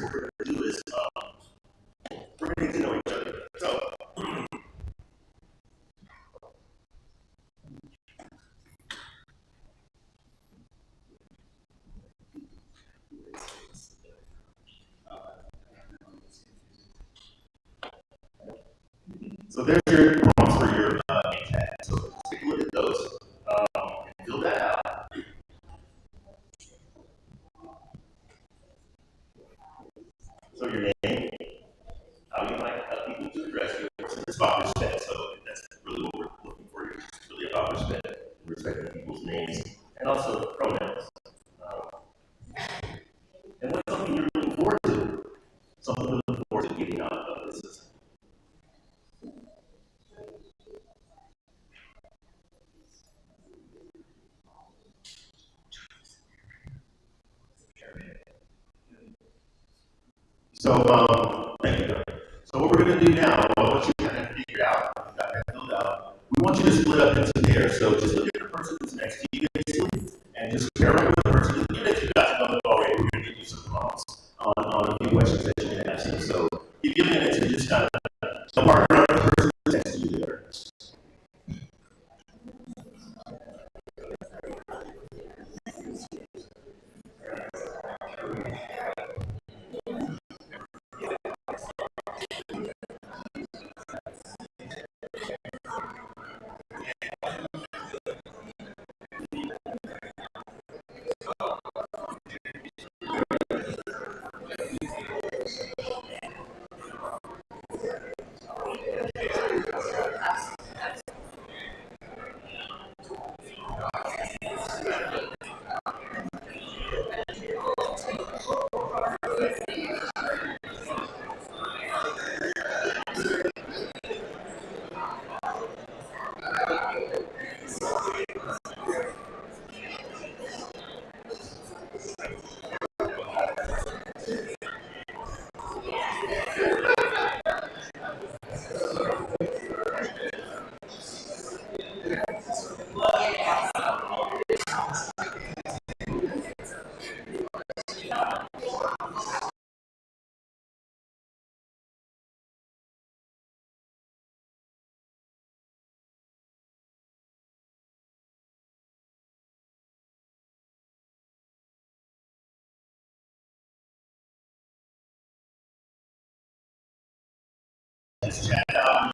what we're going to do is we're going to get to know each other. So there's your prompts for your name tag. So let's take a look at those and fill that out. So your name, how you like people to address you. It's about respect, so that's really what we're looking for here. It's really about respect, respecting people's names, and also pronouns. And what's something you're looking forward to? Something you're looking forward to getting out of this system. So, thank you. So what we're going to do now, I want you to kind of figure out, got that filled out. We want you to split up into pairs. So just look at the person that's next to you, and just pair up with the person. Even if you guys know them already, we're going to give you some prompts on a few questions that you can ask you. So you give minutes to just kind of partner up with the person that's next to you there. Just chat out.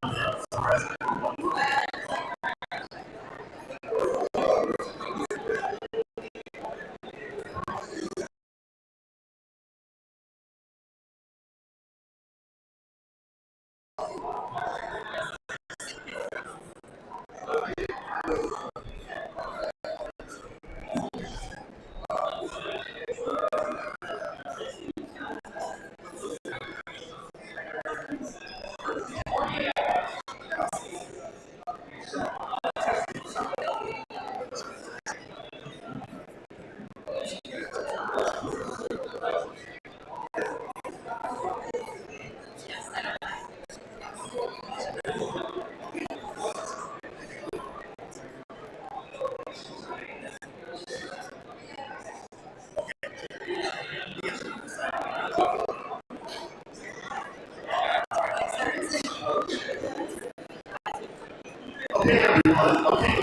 Okay, everyone. Okay.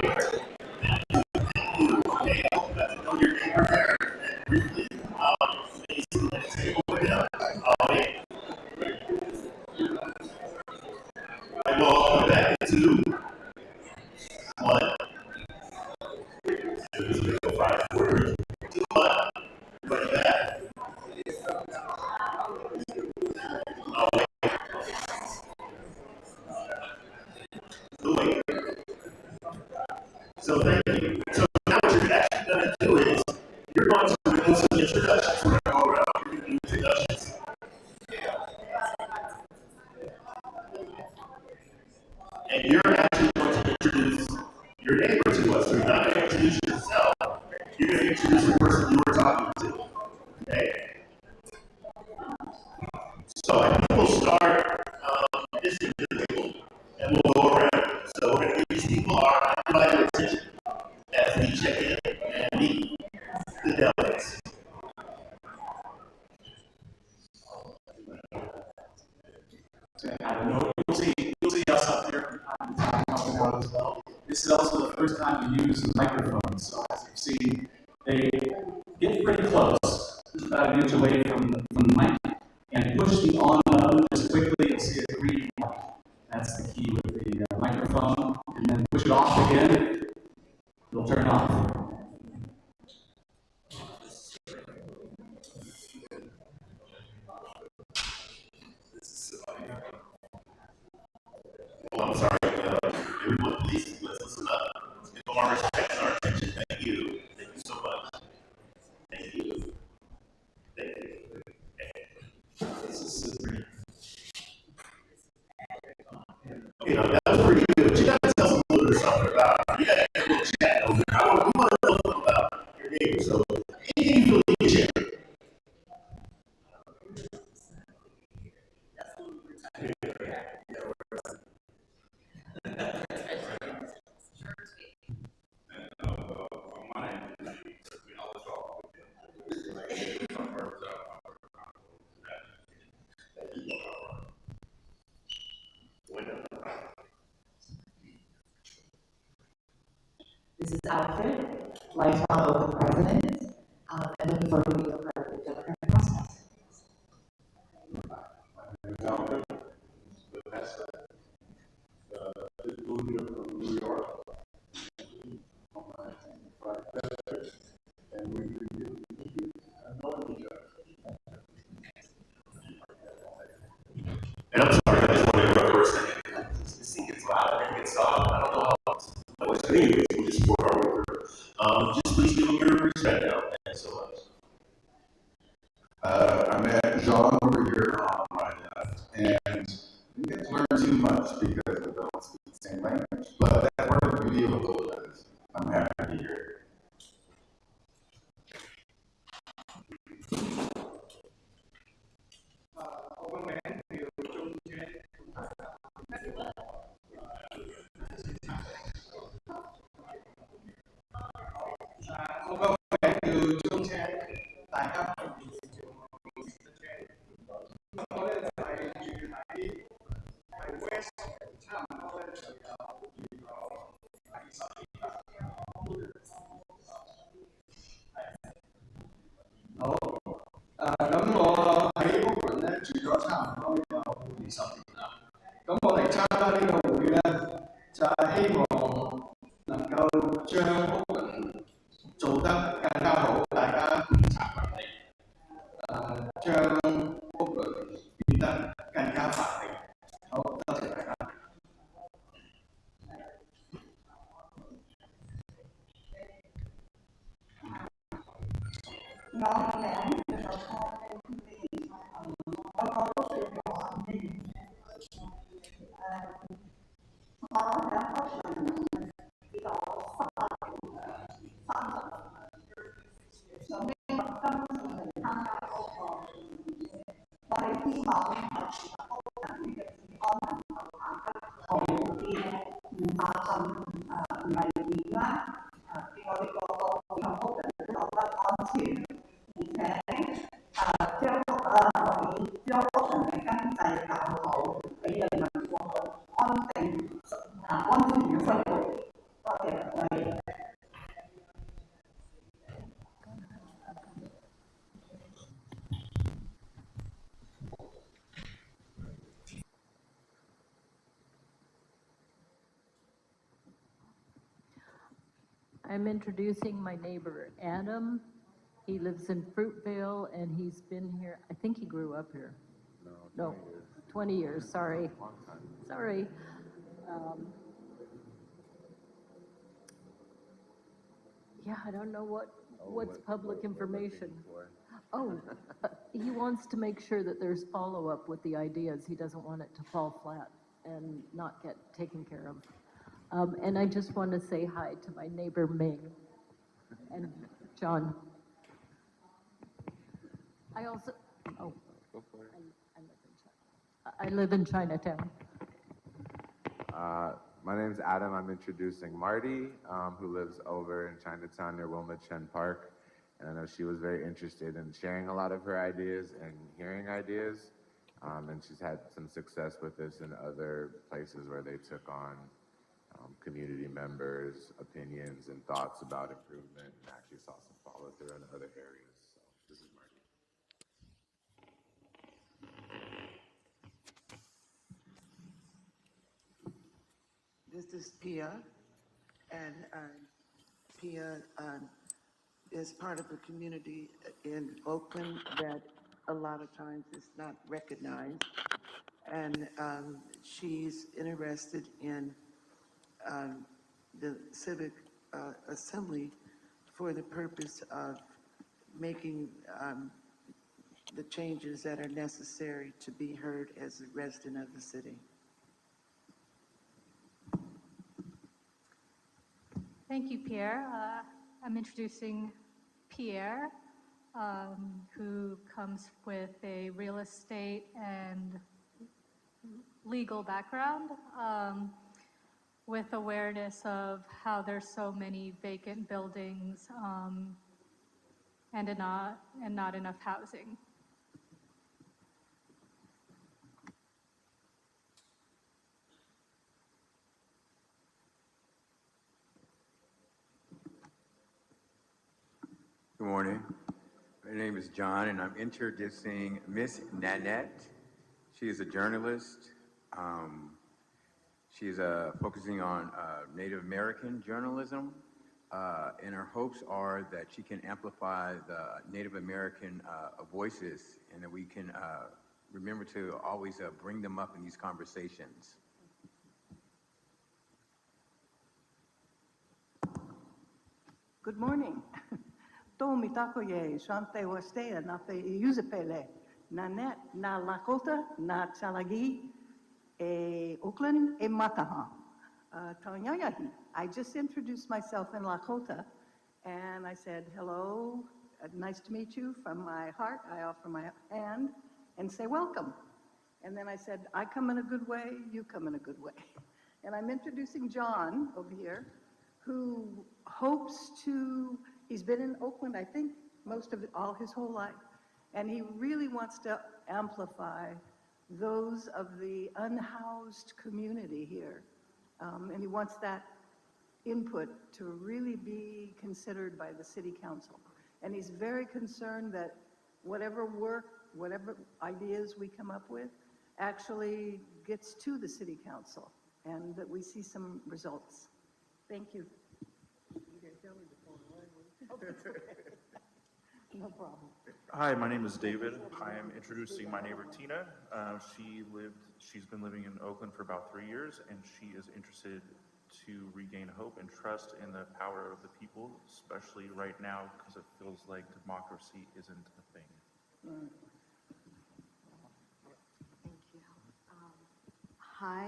Okay, I hope that you know your neighbor there. And briefly, let's take over now. Okay. And we'll come back into one. Two, three, four, five, four, three, two, one. Put it back. Okay. Wait. So thank you. So now what you're actually going to do is you're going to do some introductions. We're going to go around and do introductions. And you're actually going to introduce your neighbor to us. So you're not going to introduce yourself. You're going to introduce the person you were talking to. Okay? So I think we'll start this individual and we'll go around. So we're going to give these people our undivided attention as we check in and meet the delegates. You'll see us up here helping out as well. This is also the first time we use the microphone, so as you see, they get pretty close, just about an inch away from the mic, and push the on button just quickly. You'll see a green light. That's the key with the microphone, and then push it off again. It'll turn off. Oh, I'm sorry. Everyone, please, let's listen up. Let's give them our respect and our attention. Thank you. Thank you so much. Thank you. Thank you. This is pretty. Okay, now that was pretty good. You gotta tell us a little bit something about. You gotta have a little chat over there. We want to know something about your neighbor. So, anything you feel you can share. This is Alfred, lifelong Oakland president, and looking forward to being a part of the democratic process. My name is Alfred, Vanessa, Julia from New York, on my five district, and we know each other. And I'm sorry, I just want to interrupt for a second. This thing gets loud and it gets soft. I don't know how it's. But anyways, we'll just work our way through. Just please give them your respect now. Thanks so much. I met Jean over here on my left, and we didn't learn too much because we don't speak the same language. But that part of the beauty of Oakland is I'm happy to be here. I'm introducing my neighbor, Adam. He lives in Fruitvale, and he's been here, I think he grew up here. No, 20 years, sorry. Sorry. Yeah, I don't know what's public information. Oh, he wants to make sure that there's follow-up with the ideas. He doesn't want it to fall flat and not get taken care of. And I just want to say hi to my neighbor Ming and John. I also, oh, I live in Chinatown. My name's Adam. I'm introducing Marty, who lives over in Chinatown near Wilma Chen Park. And I know she was very interested in sharing a lot of her ideas and hearing ideas. And she's had some success with this in other places where they took on community members' opinions and thoughts about improvement and actually saw some follow through in other areas. So this is Marty. This is Pia, and Pia is part of a community in Oakland that a lot of times is not recognized. And she's interested in the civic assembly for the purpose of making the changes that are necessary to be heard as a resident of the city. Thank you, Pierre. I'm introducing Pierre, who comes with a real estate and legal background, with awareness of how there's so many vacant buildings and not enough housing. Good morning. My name is John, and I'm introducing Miss Nanette. She is a journalist. She's focusing on Native American journalism, and her hopes are that she can amplify the Native American voices, and that we can remember to always bring them up in these conversations. Good morning. Tomi takoye, shante wastea, na pe yuzepele, Nanette, na Lakota, na Chalagi, Oakland, Mataha. Tanyayahi. I just introduced myself in Lakota, and I said, hello, nice to meet you. From my heart, I offer my hand and say welcome. And then I said, I come in a good way, you come in a good way. And I'm introducing John over here, who hopes to, he's been in Oakland, I think, his whole life. And he really wants to amplify those of the unhoused community here. And he wants that input to really be considered by the city council. And he's very concerned that whatever work, whatever ideas we come up with actually gets to the city council and that we see some results. Thank you. No problem. Hi, my name is David. I am introducing my neighbor Tina. She's been living in Oakland for about 3 years, and she is interested to regain hope and trust in the power of the people, especially right now, because it feels like democracy isn't a thing. Mm. Thank you. Hi,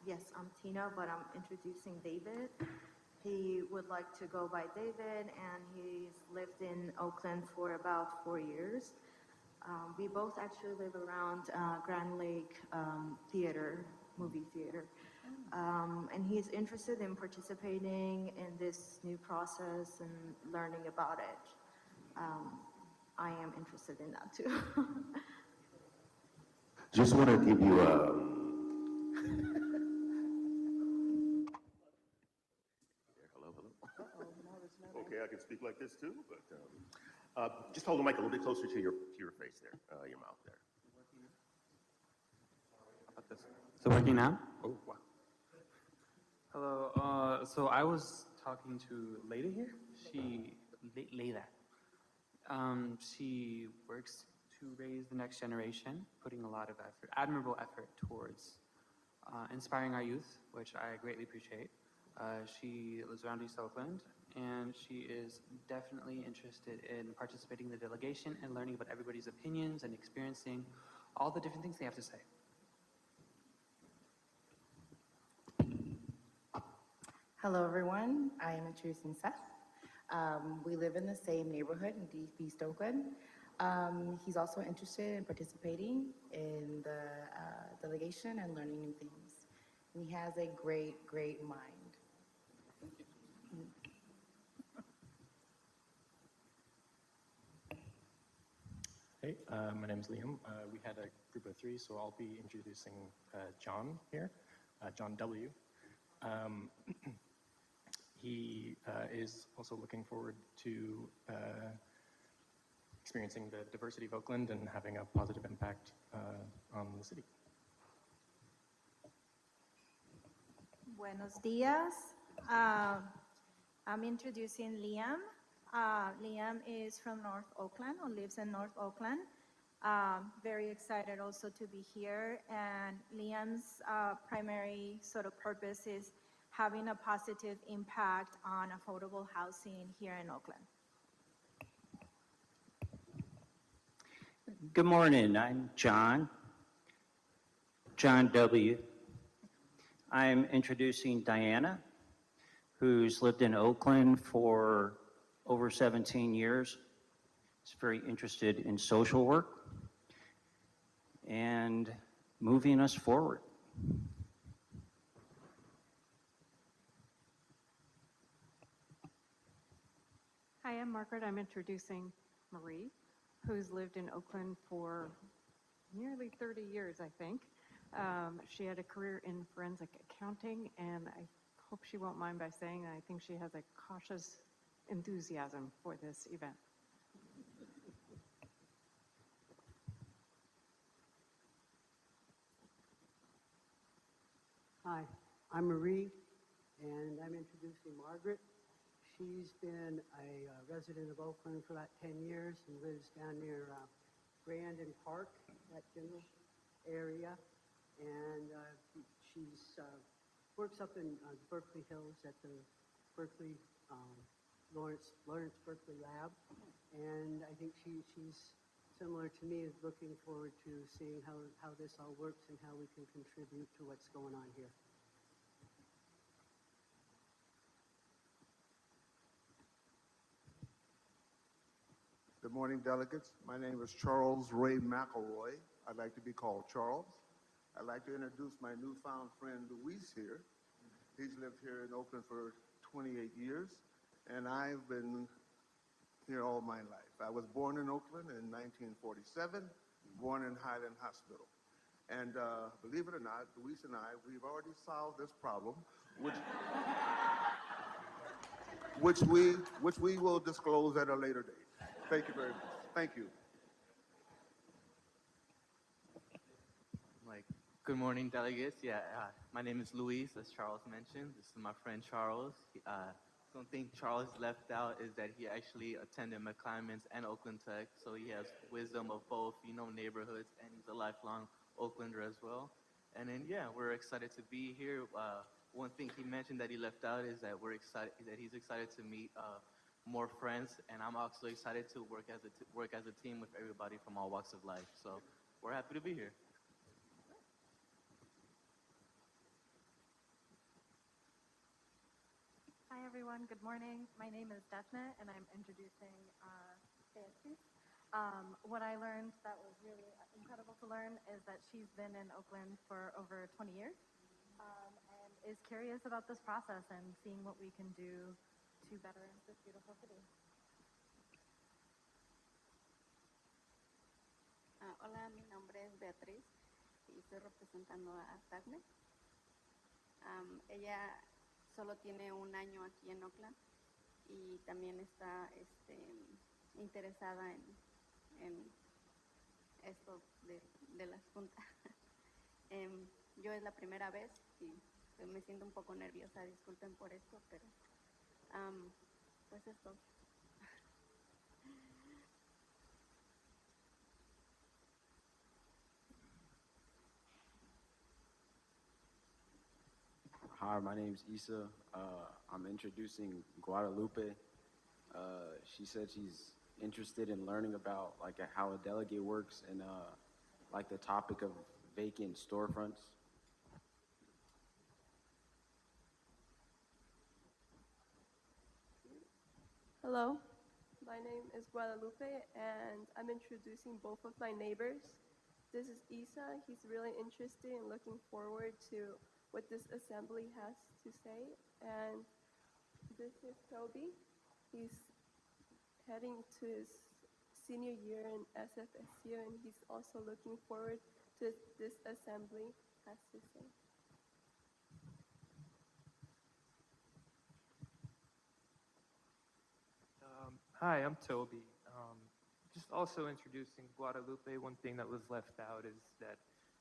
yes, I'm Tina, but I'm introducing David. He would like to go by David, and he's lived in Oakland for about 4 years. We both actually live around Grand Lake movie theater. And he's interested in participating in this new process and learning about it. I am interested in that too. Just want to give you Okay, I can speak like this too, but just hold the mic a little bit closer to your face there, your mouth there. Is it working now? Oh, wow. Hello. So I was talking to Leda here. Leda. She works to raise the next generation, putting a lot of effort, admirable effort towards inspiring our youth, which I greatly appreciate. She lives around East Oakland, and she is definitely interested in participating in the delegation and learning about everybody's opinions and experiencing all the different things they have to say. Hello, everyone. I am introducing Seth. We live in the same neighborhood in Deep East Oakland. He's also interested in participating in the delegation and learning new things. And he has a great, great mind. Thank you. Hey, my name is Liam. We had a group of three, so I'll be introducing John here, John W. He is also looking forward to experiencing the diversity of Oakland and having a positive impact on the city. Buenos días. I'm introducing Liam. Liam is from North Oakland, or lives in North Oakland. Very excited also to be here. And Liam's primary sort of purpose is having a positive impact on affordable housing here in Oakland. Good morning, I'm John W. I'm introducing Diana, who's lived in Oakland for over 17 years. She's very interested in social work and moving us forward. Hi, I'm Margaret. I'm introducing Marie, who's lived in Oakland for nearly 30 years, I think. She had a career in forensic accounting, and I hope she won't mind by saying I think she has a cautious enthusiasm for this event. Hi, I'm Marie, and I'm introducing Margaret. She's been a resident of Oakland for about 10 years and lives down near Grandin Park, that general area. And she's works up in Berkeley Hills at the Berkeley Lawrence Berkeley Lab. And I think she's similar to me, is looking forward to seeing how this all works and how we can contribute to what's going on here. Good morning, delegates. My name is Charles Ray McElroy. I'd like to be called Charles. I'd like to introduce my newfound friend Luis here. He's lived here in Oakland for 28 years, and I've been here all my life. I was born in Oakland in 1947, born in Highland Hospital. And believe it or not, Luis and I, we've already solved this problem, which we will disclose at a later date. Thank you very much. Thank you. Good morning, delegates. My name is Luis, as Charles mentioned. This is my friend Charles. Something Charles left out is that he actually attended McClymonds and Oakland Tech, so he has wisdom of both, neighborhoods, and he's a lifelong Oaklander as well. And then, we're excited to be here. One thing he mentioned that he left out is that he's excited to meet more friends, and I'm also excited to work as a team with everybody from all walks of life. So we're happy to be here. Hi everyone, good morning. My name is Daphne and I'm introducing Beatriz. What I learned that was really incredible to learn is that she's been in Oakland for over 20 years and is curious about this process and seeing what we can do to better this beautiful city. Hola, mi nombre es Beatriz y estoy representando a Daphne. Ella solo tiene un año aquí en Oakland y también está interesada en esto de las juntas. Yo es la primera vez y me siento un poco nerviosa, disculpen por esto, pero pues es todo. Hi, my name's Issa. I'm introducing Guadalupe. She said she's interested in learning about how a delegate works and the topic of vacant storefronts. Hello, my name is Guadalupe and I'm introducing both of my neighbors. This is Isa. He's really interested and looking forward to what this assembly has to say. And this is Toby. He's heading to his senior year in SFSU, and he's also looking forward to this assembly has to say. Hi, I'm Toby. Just also introducing Guadalupe. One thing that was left out is that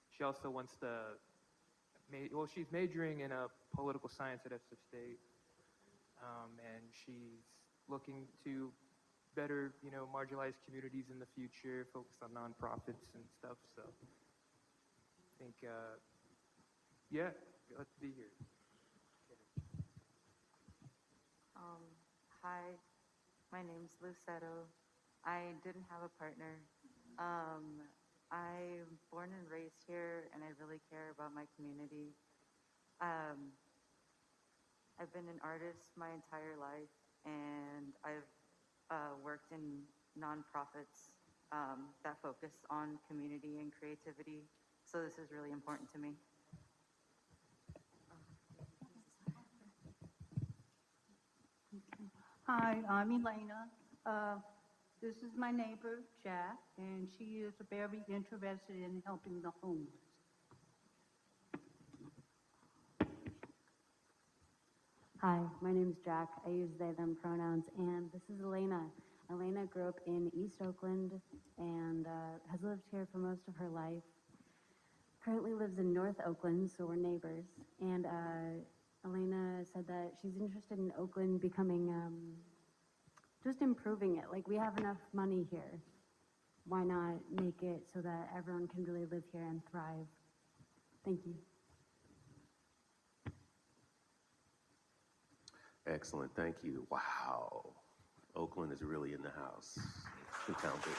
she also wants to, well, she's majoring in political science at SF State, and she's looking to better, marginalized communities in the future, focus on nonprofits and stuff. So I think, yeah, glad to be here. Hi, my name's Lucetto. I didn't have a partner. I'm born and raised here, and I really care about my community. I've been an artist my entire life, and I've worked in nonprofits that focus on community and creativity. So this is really important to me. Hi, I'm Elena. This is my neighbor, Jack, and she is very interested in helping the homeless. Hi, my name is Jack. I use they, them pronouns, and this is Elena. Elena grew up in East Oakland and has lived here for most of her life. Currently lives in North Oakland, so we're neighbors. And Elena said that she's interested in Oakland becoming, just improving it. Like, we have enough money here. Why not make it so that everyone can really live here and thrive? Thank you. Excellent, thank you. Wow, Oakland is really in the house. Talented.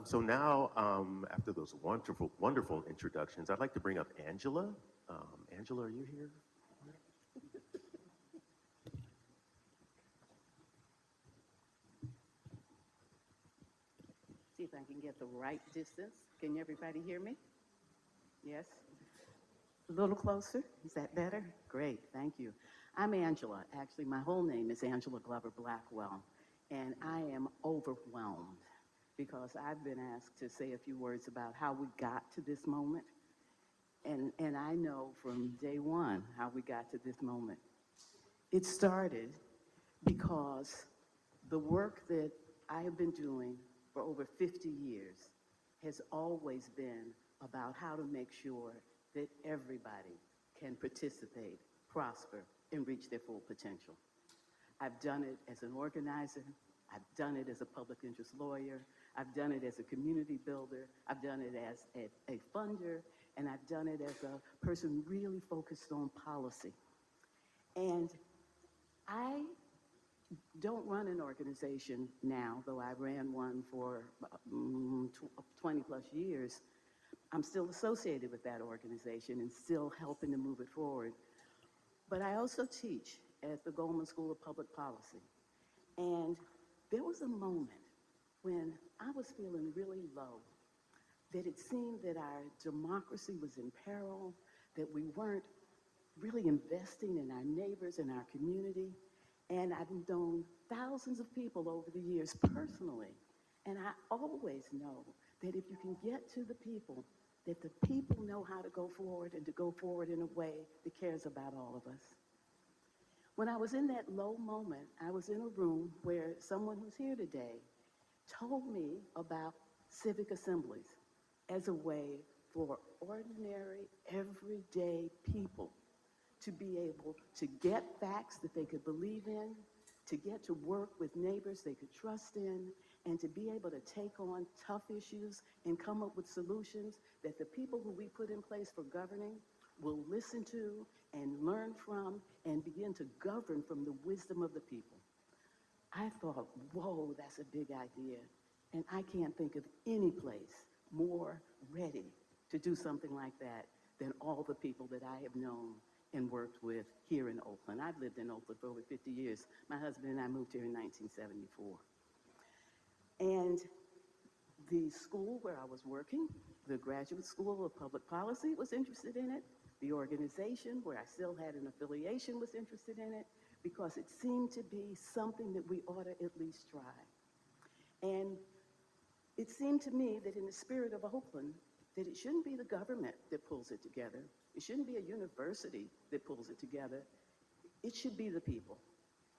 So now, after those wonderful, wonderful introductions, I'd like to bring up Angela. Angela, are you here? See if I can get the right distance. Can everybody hear me? Yes? A little closer? Is that better? Great, thank you. I'm Angela. Actually, my whole name is Angela Glover Blackwell, and I am overwhelmed because I've been asked to say a few words about how we got to this moment. And I know from day one how we got to this moment. It started because the work that I have been doing for over 50 years has always been about how to make sure that everybody can participate, prosper, and reach their full potential. I've done it as an organizer. I've done it as a public interest lawyer. I've done it as a community builder. I've done it as a funder, and I've done it as a person really focused on policy. And I don't run an organization now, though I ran one for 20 plus years. I'm still associated with that organization and still helping to move it forward. But I also teach at the Goldman School of Public Policy. And there was a moment when I was feeling really low, that it seemed that our democracy was in peril, that we weren't really investing in our neighbors and our community. And I've known thousands of people over the years personally. And I always know that if you can get to the people, that the people know how to go forward and to go forward in a way that cares about all of us. When I was in that low moment, I was in a room where someone who's here today told me about civic assemblies as a way for ordinary, everyday people to be able to get facts that they could believe in, to get to work with neighbors they could trust in, and to be able to take on tough issues and come up with solutions that the people who we put in place for governing will listen to and learn from and begin to govern from the wisdom of the people. I thought, whoa, that's a big idea. And I can't think of any place more ready to do something like that than all the people that I have known and worked with here in Oakland. I've lived in Oakland for over 50 years. My husband and I moved here in 1974. And the school where I was working, the Graduate School of Public Policy, was interested in it. The organization, where I still had an affiliation, was interested in it because it seemed to be something that we ought to at least try. And it seemed to me that in the spirit of Oakland, that it shouldn't be the government that pulls it together. It shouldn't be a university that pulls it together. It should be the people.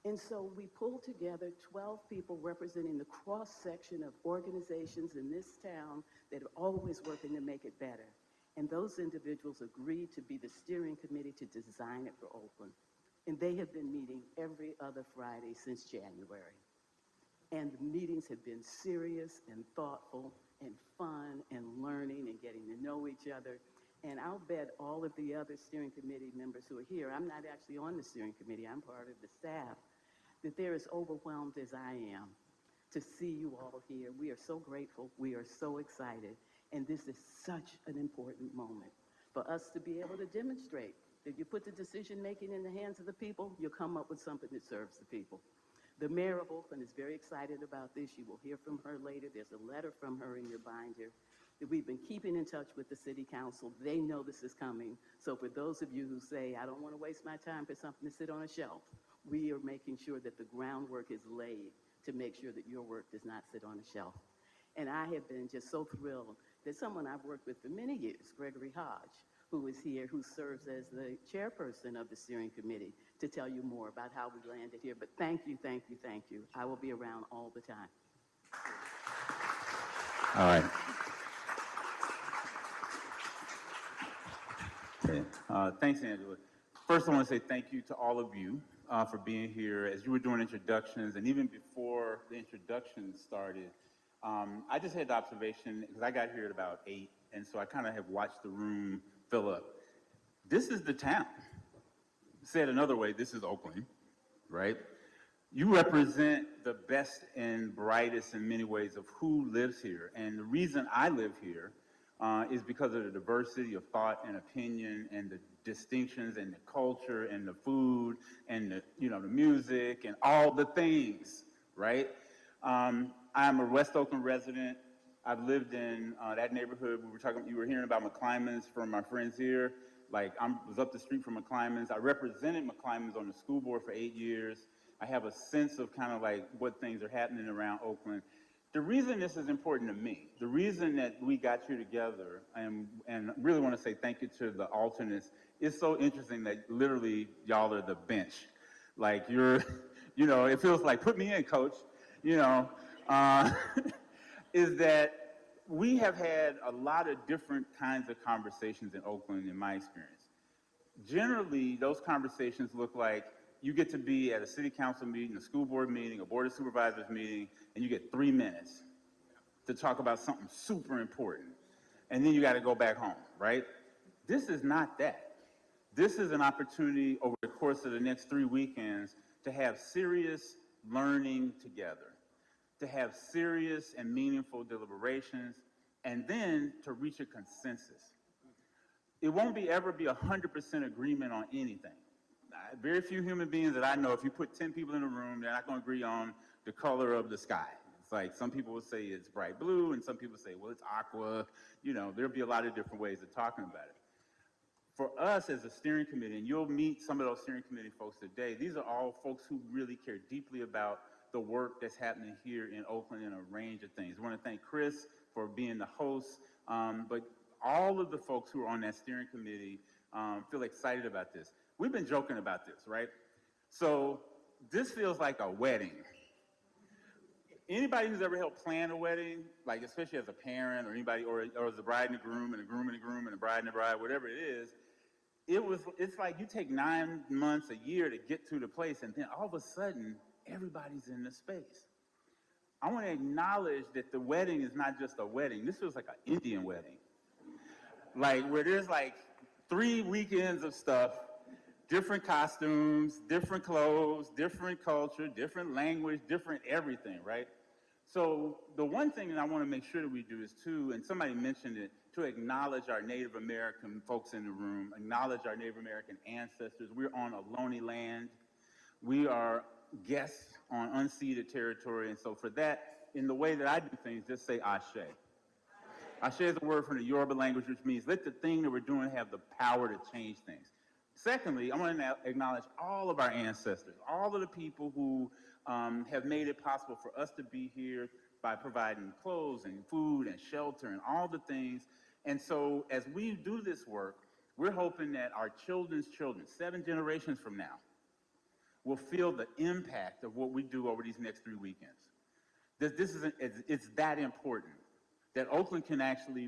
And so we pulled together 12 people representing the cross-section of organizations in this town that are always working to make it better. And those individuals agreed to be the steering committee to design it for Oakland. And they have been meeting every other Friday since January. And the meetings have been serious and thoughtful and fun and learning and getting to know each other. And I'll bet all of the other steering committee members who are here, I'm not actually on the steering committee, I'm part of the staff, that they're as overwhelmed as I am to see you all here. We are so grateful. We are so excited. And this is such an important moment for us to be able to demonstrate that you put the decision-making in the hands of the people, you'll come up with something that serves the people. The mayor of Oakland is very excited about this. You will hear from her later. There's a letter from her in your binder that we've been keeping in touch with the city council. They know this is coming. So for those of you who say, I don't want to waste my time for something to sit on a shelf, we are making sure that the groundwork is laid to make sure that your work does not sit on a shelf. And I have been just so thrilled that someone I've worked with for many years, Gregory Hodge, who is here, who serves as the chairperson of the steering committee, to tell you more about how we landed here. But thank you, thank you, thank you. I will be around all the time. All right. Okay. Thanks, Angela. First, I want to say thank you to all of you for being here. As you were doing introductions, and even before the introductions started, I just had the observation, because I got here at about 8, and so I kind of have watched the room fill up. This is the town. Said another way, this is Oakland, right? You represent the best and brightest in many ways of who lives here. And the reason I live here is because of the diversity of thought and opinion and the distinctions and the culture and the food and the, the music and all the things, right? I'm a West Oakland resident. I've lived in that neighborhood. You were hearing about McClymonds from my friends here. Like, I was up the street from McClymonds. I represented McClymonds on the school board for 8 years. I have a sense of kind of like what things are happening around Oakland. The reason this is important to me, the reason that we got here together, and really want to say thank you to the alternates, it's so interesting that literally y'all are the bench. Like, you're, it feels like, put me in, coach, is that we have had a lot of different kinds of conversations in Oakland, in my experience. Generally, those conversations look like you get to be at a city council meeting, a school board meeting, a board of supervisors meeting, and you get 3 minutes to talk about something super important. And then you got to go back home, right? This is not that. This is an opportunity over the course of the next 3 weekends to have serious learning together, to have serious and meaningful deliberations, and then to reach a consensus. It won't ever be 100% agreement on anything. Very few human beings that I know, if you put 10 people in a room, they're not going to agree on the color of the sky. It's like some people will say it's bright blue, and some people say, well, it's aqua. There'll be a lot of different ways of talking about it. For us as a steering committee, and you'll meet some of those steering committee folks today, these are all folks who really care deeply about the work that's happening here in Oakland in a range of things. I want to thank Chris for being the host, but all of the folks who are on that steering committee feel excited about this. We've been joking about this, right? So this feels like a wedding. Anybody who's ever helped plan a wedding, like especially as a parent or anybody, or as a bride and a groom and a groom and a groom and a bride and a bride, whatever it is, it's like you take 9 months, a year to get to the place, and then all of a sudden, everybody's in the space. I want to acknowledge that the wedding is not just a wedding. This feels like an Indian wedding. Like, where there's like 3 weekends of stuff, different costumes, different clothes, different culture, different language, different everything, right? So the one thing that I want to make sure that we do is and somebody mentioned it, to acknowledge our Native American folks in the room, acknowledge our Native American ancestors. We're on Ohlone land. We are guests on unceded territory. And so for that, in the way that I do things, just say Ashe. Ashe is a word from the Yoruba language, which means let the thing that we're doing have the power to change things. Secondly, I want to acknowledge all of our ancestors, all of the people who have made it possible for us to be here by providing clothes and food and shelter and all the things. And so as we do this work, we're hoping that our children's children, 7 generations from now, will feel the impact of what we do over these next 3 weekends. It's that important that Oakland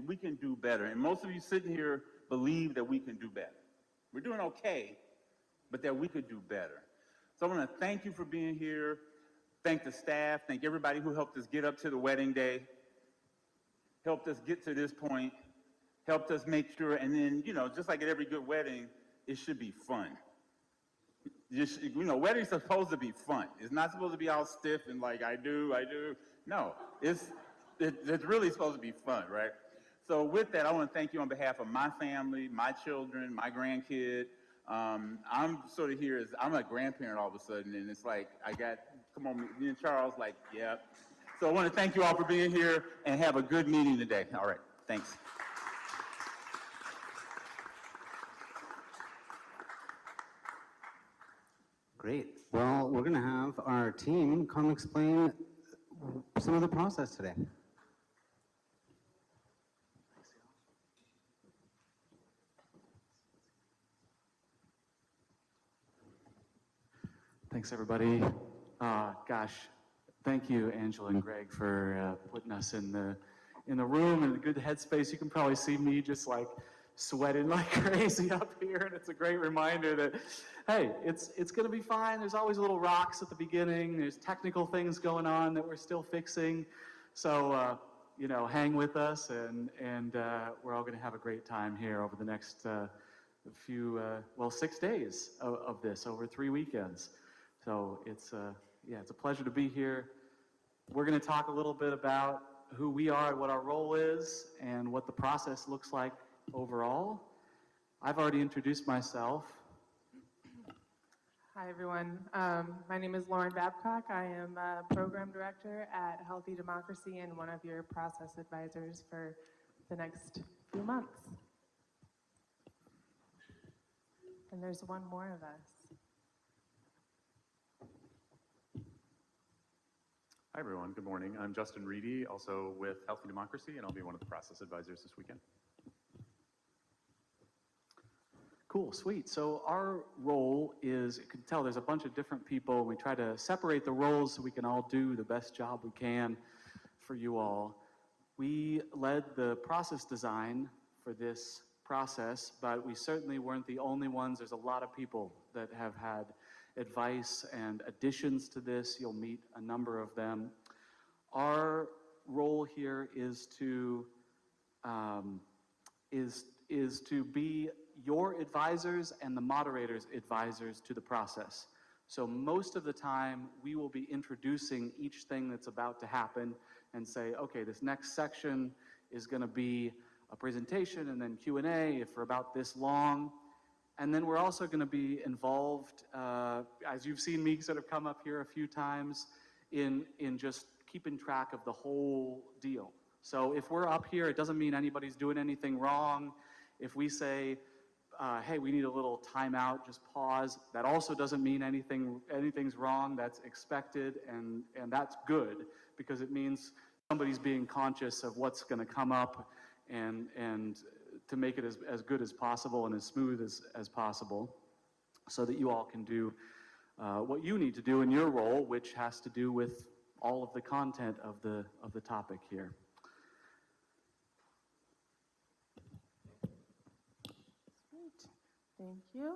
we can do better. And most of you sitting here believe that we can do better. We're doing okay, but that we could do better. So I want to thank you for being here. Thank the staff. Thank everybody who helped us get up to the wedding day, helped us get to this point, helped us make sure. And then, just like at every good wedding, it should be fun. Weddings are supposed to be fun. It's not supposed to be all stiff and like, I do. No, it's really supposed to be fun, right? So with that, I want to thank you on behalf of my family, my children, my grandkid. I'm sort of here as, I'm a grandparent all of a sudden, and it's like, come on, me and Charles, like, yeah. So I want to thank you all for being here, and have a good meeting today. All right, thanks. Great. Well, we're going to have our team come explain some of the process today. Thanks, everybody. Gosh, thank you, Angela and Greg, for putting us in the room in a good headspace. You can probably see me just like sweating like crazy up here, and it's a great reminder that, hey, it's going to be fine. There's always little rocks at the beginning. There's technical things going on that we're still fixing. So, hang with us, and we're all going to have a great time here over the next 6 days of this, over 3 weekends. So it's a pleasure to be here. We're going to talk a little bit about who we are and what our role is and what the process looks like overall. I've already introduced myself. Hi, everyone. My name is Lauren Babcock. I am a program director at Healthy Democracy and one of your process advisors for the next few months. And there's one more of us. Hi, everyone. Good morning. I'm Justin Reedy, also with Healthy Democracy, and I'll be one of the process advisors this weekend. Cool, sweet. So our role is, you can tell there's a bunch of different people. We try to separate the roles so we can all do the best job we can for you all. We led the process design for this process, but we certainly weren't the only ones. There's a lot of people that have had advice and additions to this. You'll meet a number of them. Our role here is to be your advisors and the moderator's advisors to the process. So most of the time, we will be introducing each thing that's about to happen and say, okay, this next section is going to be a presentation and then Q&A for about this long. And then we're also going to be involved, as you've seen me sort of come up here a few times, in just keeping track of the whole deal. So if we're up here, it doesn't mean anybody's doing anything wrong. If we say, hey, we need a little timeout, just pause, that also doesn't mean anything's wrong. That's expected, and that's good, because it means somebody's being conscious of what's going to come up and to make it as good as possible and as smooth as possible, so that you all can do what you need to do in your role, which has to do with all of the content of the topic here. Thank you.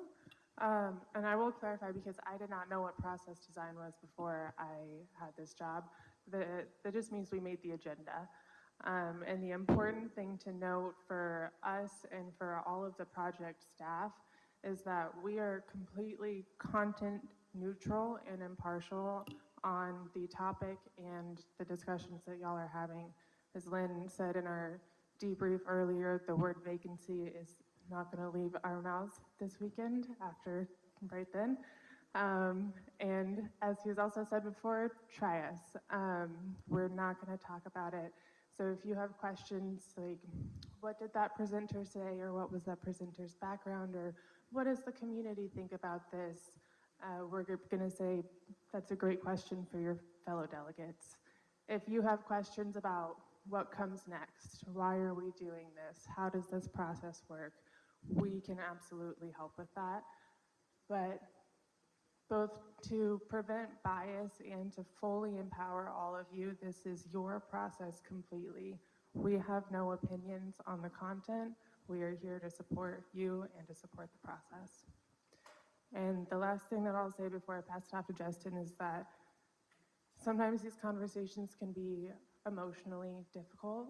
And I will clarify, because I did not know what process design was before I had this job. That just means we made the agenda. And the important thing to note for us and for all of the project staff is that we are completely content neutral and impartial on the topic and the discussions that y'all are having. As Lynn said in our debrief earlier, the word vacancy is not going to leave our mouths this weekend after right then. And as he's also said before, try us. We're not going to talk about it So if you have questions like, what did that presenter say, or what was that presenter's background, or what does the community think about this? We're going to say, that's a great question for your fellow delegates. If you have questions about what comes next, why are we doing this, how does this process work, we can absolutely help with that. But both to prevent bias and to fully empower all of you, this is your process completely. We have no opinions on the content. We are here to support you and to support the process. And the last thing that I'll say before I pass it off to Justin is that sometimes these conversations can be emotionally difficult.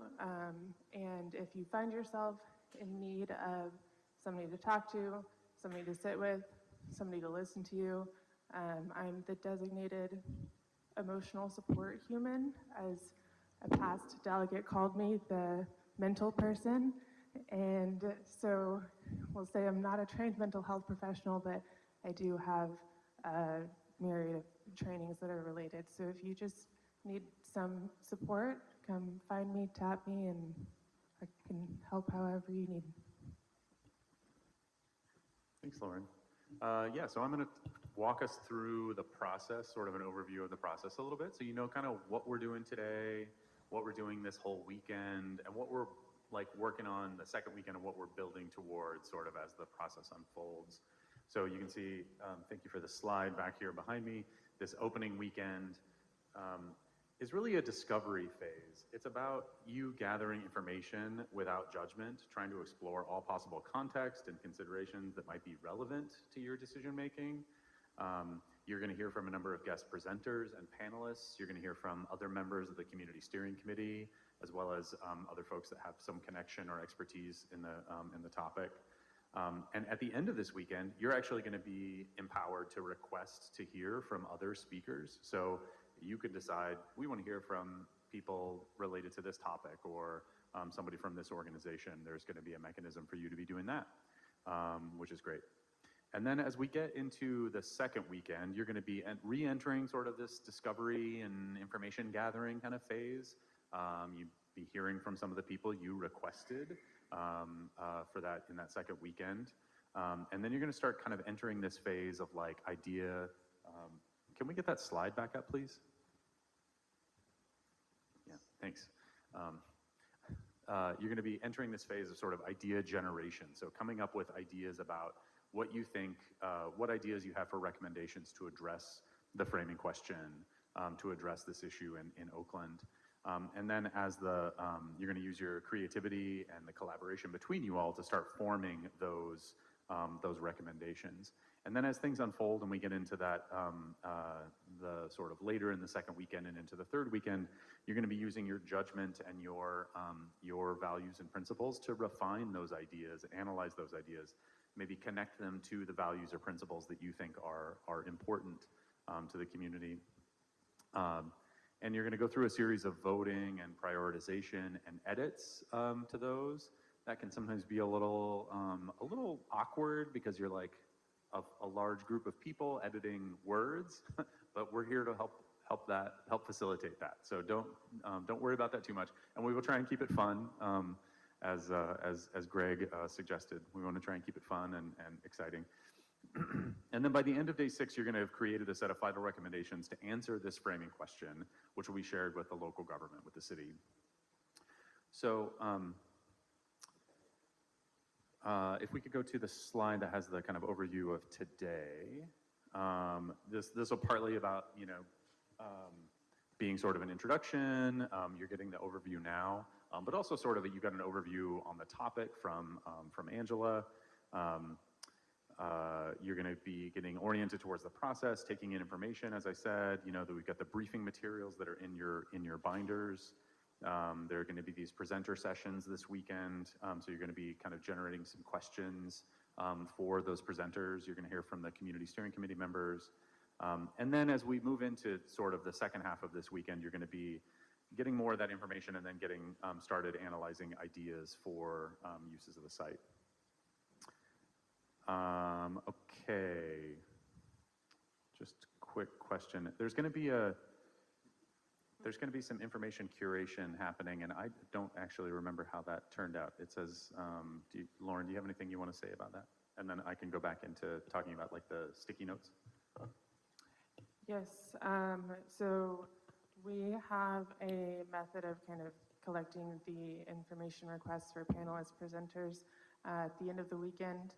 And if you find yourself in need of somebody to talk to, somebody to sit with, somebody to listen to you, I'm the designated emotional support human, as a past delegate called me, the mental person. And so we'll say I'm not a trained mental health professional, but I do have a myriad of trainings that are related. So if you just need some support, come find me, tap me, and I can help however you need. Thanks, Lauren. Yeah, so I'm going to walk us through the process, sort of an overview of the process a little bit, so you know kind of what we're doing today, what we're doing this whole weekend, and what we're like working on the second weekend, and what we're building towards sort of as the process unfolds. So you can see, thank you for the slide back here behind me, this opening weekend is really a discovery phase. It's about you gathering information without judgment, trying to explore all possible context and considerations that might be relevant to your decision making. You're going to hear from a number of guest presenters and panelists. You're going to hear from other members of the Community Steering Committee, as well as other folks that have some connection or expertise in the topic. And at the end of this weekend, you're actually going to be empowered to request to hear from other speakers. So you can decide, we want to hear from people related to this topic, or somebody from this organization. There's going to be a mechanism for you to be doing that, which is great. And then as we get into the second weekend, you're going to be re-entering sort of this discovery and information gathering kind of phase. You'd be hearing from some of the people you requested for that in that second weekend. And then you're going to start kind of entering this phase of like idea. Can we get that slide back up, please? Yeah, thanks. You're going to be entering this phase of sort of idea generation. So coming up with ideas about what you think, what ideas you have for recommendations to address the framing question, to address this issue in Oakland. And then as you're going to use your creativity and the collaboration between you all to start forming those recommendations. And then as things unfold and we get into that, the sort of later in the second weekend and into the third weekend, you're going to be using your judgment and your values and principles to refine those ideas, analyze those ideas, maybe connect them to the values or principles that you think are important to the community. And you're going to go through a series of voting and prioritization and edits to those. That can sometimes be a little awkward because you're like a large group of people editing words, but we're here to help facilitate that. So don't worry about that too much, and we will try and keep it fun, as Greg suggested. We want to try and keep it fun and exciting. And then by the end of day 6, you're going to have created a set of final recommendations to answer this framing question, which will be shared with the local government, with the city. So if we could go to the slide that has the kind of overview of today. This will partly about, being sort of an introduction. You're getting the overview now, but also sort of you got an overview on the topic from Angela. You're going to be getting oriented towards the process, taking in information, as I said. That we've got the briefing materials that are in your binders. There are going to be these presenter sessions this weekend, so you're going to be kind of generating some questions for those presenters. You're going to hear from the Community Steering Committee members. And then as we move into sort of the second half of this weekend, you're going to be getting more of that information and then getting started analyzing ideas for uses of the site. Okay, just quick question. There's going to be There's going to be some information curation happening, and I don't actually remember how that turned out. It says, Lauren, do you have anything you want to say about that? And then I can go back into talking about like the sticky notes. Yes, so we have a method of kind of collecting the information requests for panelist presenters at the end of the weekend.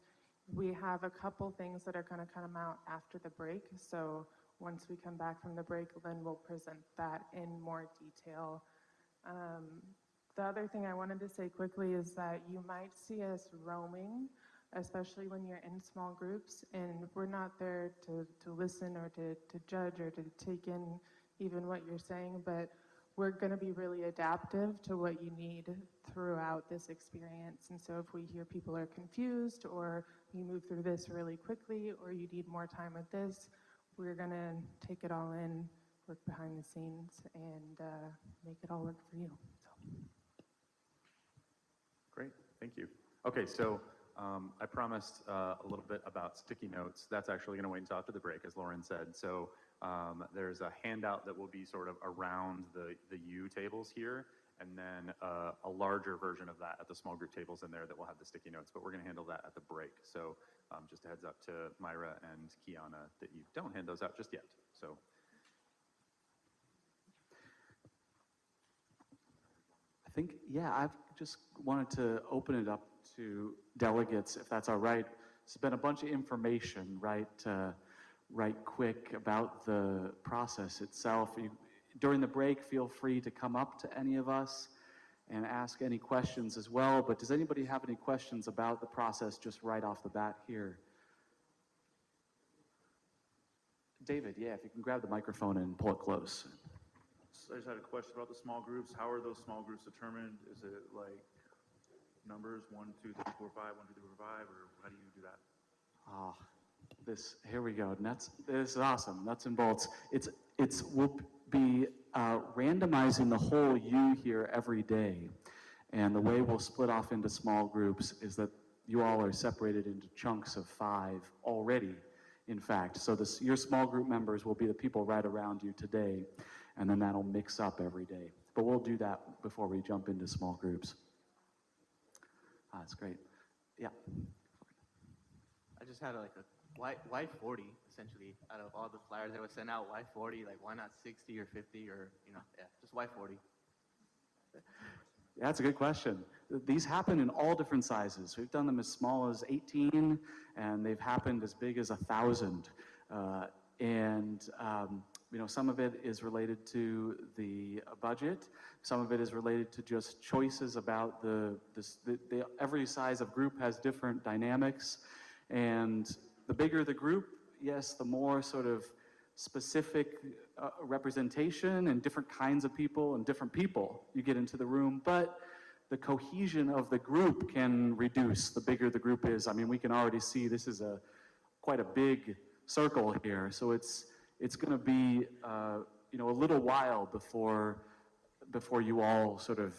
We have a couple things that are going to come out after the break. So once we come back from the break, then we'll present that in more detail. The other thing I wanted to say quickly is that you might see us roaming, especially when you're in small groups, and we're not there to listen or to judge or to take in even what you're saying, but we're going to be really adaptive to what you need throughout this experience. And so if we hear people are confused, or you move through this really quickly, or you need more time with this, we're going to take it all in, work behind the scenes, and make it all work for you. So. Great, thank you. Okay, so I promised a little bit about sticky notes. That's actually going to wait until after the break, as Lauren said. So there's a handout that will be sort of around the U tables here, and then a larger version of that at the small group tables in there that will have the sticky notes, but we're going to handle that at the break. So just a heads up to Myra and Kiana that you don't hand those out just yet. So. I think, yeah, I've just wanted to open it up to delegates, if that's all right. There's been a bunch of information, right quick about the process itself. During the break, feel free to come up to any of us and ask any questions as well. But does anybody have any questions about the process just right off the bat here? David, yeah, if you can grab the microphone and pull it close. So I just had a question about the small groups. How are those small groups determined? Is it like numbers 1, 2, 3, 4, 5, 1, 2, 3, 4, 5, or how do you do that? Here we go. This is awesome. Nuts and bolts. We'll be randomizing the whole U here every day, and the way we'll split off into small groups is that you all are separated into chunks of 5 already. In fact, so your small group members will be the people right around you today, and then that'll mix up every day. But we'll do that before we jump into small groups. That's great. Yeah. I just had like a why 40 essentially out of all the flyers that were sent out. Why 40? Like why not 60 or 50 or just why 40? Yeah, that's a good question. These happen in all different sizes. We've done them as small as 18, and they've happened as big as 1,000. Some of it is related to the budget. Some of it is related to just choices about every size of group has different dynamics. And the bigger the group, yes, the more sort of specific representation and different kinds of people and different people you get into the room. But the cohesion of the group can reduce the bigger the group is. I mean, we can already see this is quite a big circle here. So it's going to be a little while before you all sort of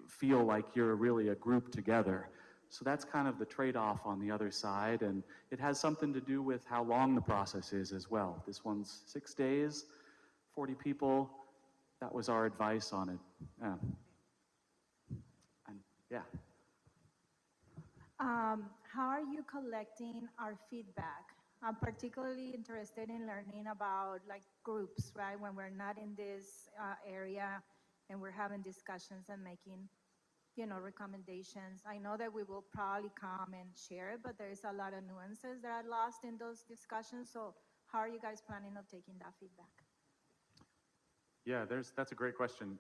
feel like you're really a group together. So that's kind of the trade-off on the other side, and it has something to do with how long the process is as well. This one's 6 days, 40 people. That was our advice on it. Yeah. How are you collecting our feedback? I'm particularly interested in learning about like groups, right? When we're not in this area and we're having discussions and making, recommendations. I know that we will probably come and share, but there's a lot of nuances that are lost in those discussions. So how are you guys planning on taking that feedback? Yeah, that's a great question.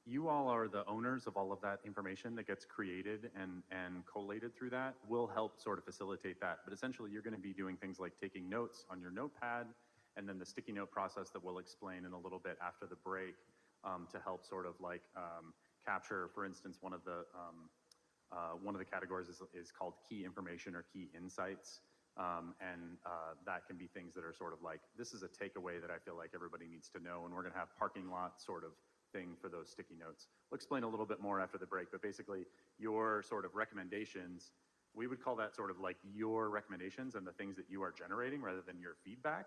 You all are the owners of all of that information that gets created and collated through that. We'll help sort of facilitate that. But essentially, you're going to be doing things like taking notes on your notepad, and then the sticky note process that we'll explain in a little bit after the break to help sort of like capture, for instance, one of the categories is called key information or key insights. That can be things that are sort of like, this is a takeaway that I feel like everybody needs to know, and we're going to have parking lot sort of thing for those sticky notes. We'll explain a little bit more after the break, but basically your sort of recommendations, we would call that sort of like your recommendations and the things that you are generating rather than your feedback.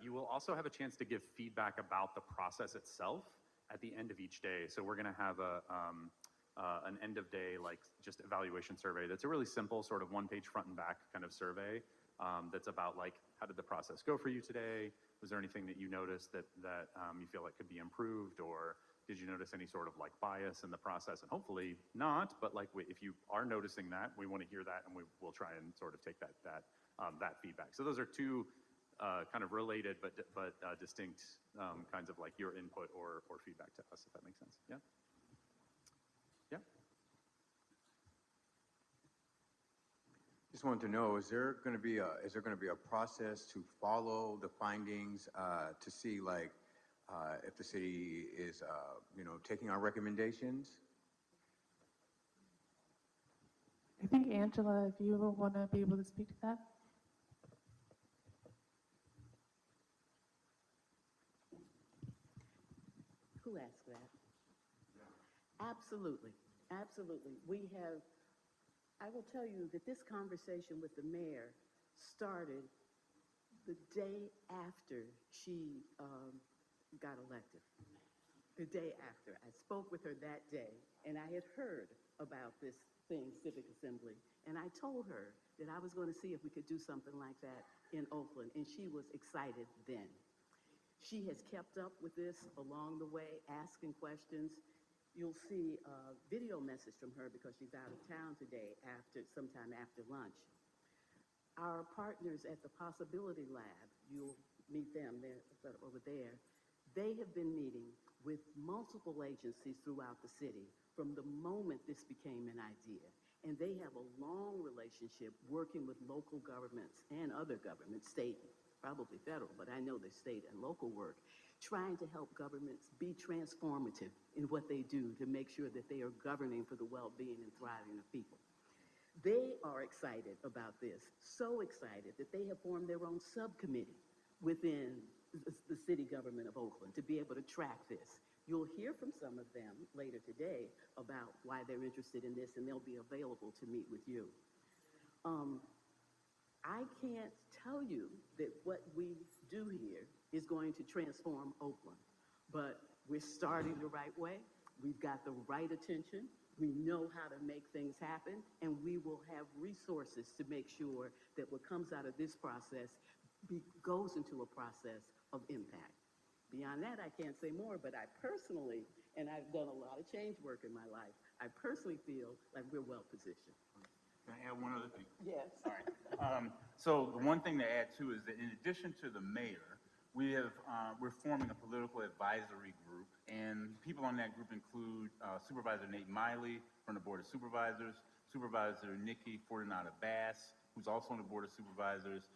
you will also have a chance to give feedback about the process itself at the end of each day. So we're going to have an end of day, like just evaluation survey. That's a really simple sort of one-page front and back kind of survey that's about like, how did the process go for you today? Was there anything that you noticed that you feel like could be improved, or did you notice any sort of like bias in the process? And hopefully not, but like if you are noticing that, we want to hear that, and we'll try and sort of take that feedback. So those are two kind of related but distinct kinds of like your input or feedback to us, if that makes sense. Yeah. Yeah. Just wanted to know, is there going to be a process to follow the findings to see like if the city is taking our recommendations? I think Angela, if you want to be able to speak to that. Who asked that? Absolutely, absolutely. I will tell you that this conversation with the mayor started the day after she got elected. The day after. I spoke with her that day, and I had heard about this thing, Civic Assembly, and I told her that I was going to see if we could do something like that in Oakland, and she was excited then. She has kept up with this along the way, asking questions. You'll see a video message from her because she's out of town today sometime after lunch. Our partners at the Possibility Lab, you'll meet them, they're over there. They have been meeting with multiple agencies throughout the city from the moment this became an idea. And they have a long relationship working with local governments and other governments, state, probably federal, but I know there's state and local work, trying to help governments be transformative in what they do to make sure that they are governing for the well-being and thriving of people. They are excited about this, so excited that they have formed their own subcommittee within the city government of Oakland to be able to track this. You'll hear from some of them later today about why they're interested in this, and they'll be available to meet with you. I can't tell you that what we do here is going to transform Oakland, but we're starting the right way. We've got the right attention. We know how to make things happen, and we will have resources to make sure that what comes out of this process goes into a process of impact. Beyond that, I can't say more, but I personally, and I've done a lot of change work in my life, I personally feel like we're well positioned. Can I add one other thing? Yes. All right. So the one thing to add too is that in addition to the mayor, we're forming a political advisory group, and people on that group include Supervisor Nate Miley from the Board of Supervisors, Supervisor Nikki Fortunata-Bass, who's also on the Board of Supervisors,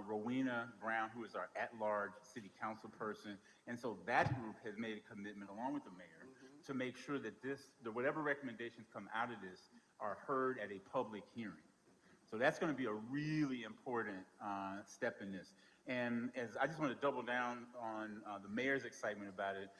Rowena Brown, who is our at-large city council person. And so that group has made a commitment, along with the mayor, to make sure that whatever recommendations come out of this are heard at a public hearing. So that's going to be a really important step in this. And as I just want to double down on the mayor's excitement about it,